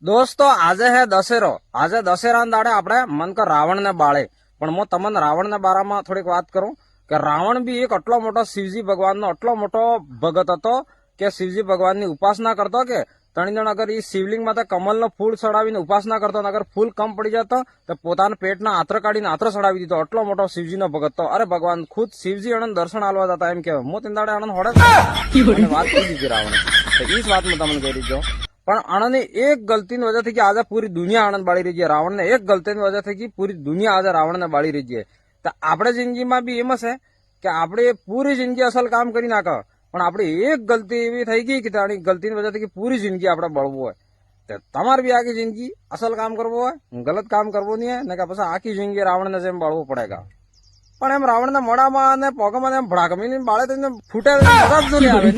દોસ્તો આજે હે દશેરો. આજે દશેરાના દાડે આપણે મન કે રાવણને બાળે. પણ હું તમને રાવણના બારામાં થોડીક વાત કરું કે રાવણ બી એક આટલો મોટો શિવજી ભગવાનનો આટલો મોટો ભગત હતો કે શિવજી ભગવાનની ઉપાસના કરતો કે ત્રણ જણ અગર એ શિવલિંગમાં તો કમલનો ફૂલ ચડાવીને ઉપાસના કરતો અને અગર ફૂલ કમ પડી જતો તો પોતાના પેટના આત્ર કાઢીને આત્ર ચડાવી દીધો. આટલો મોટો શિવજીનો ભગત તો અરે ભગવાન ખુદ શિવજી આનંદ દર્શન આલવા જતા એમ કહેવાય. હું તેના દાડે આનંદ હોડે અને વાત કરી દીધી રાવણ તો એ જ વાત હું તમને કહી દીધો. પણ આણંદની એક ગલતીની વજહથી કે આજે પૂરી દુનિયા આનંદ બાળી રહી છે. રાવણને એક ગલતીની વજહથી કે પૂરી દુનિયા આજે રાવણને બાળી રહી છે. તો આપણે જિંદગીમાં બી એમ હશે કે આપણે પૂરી જિંદગી અસલ કામ કરી નાખો પણ આપણી એક ગલતી એવી થઈ ગઈ કે તારી ગલતીની વજહથી કે પૂરી જિંદગી આપણે બળવું હોય. તો તમારે બી આખી જિંદગી અસલ કામ કરવું હોય, ગલત કામ કરવું નહીં હોય ને કે પછી આખી જિંદગી રાવણને જેમ બાળવું પડેગા. પણ એમ રાવણના મોઢામાં અને પગમાં એમ ભડાકમીને બાળે તો ફૂટે મજા જ નહીં આવે.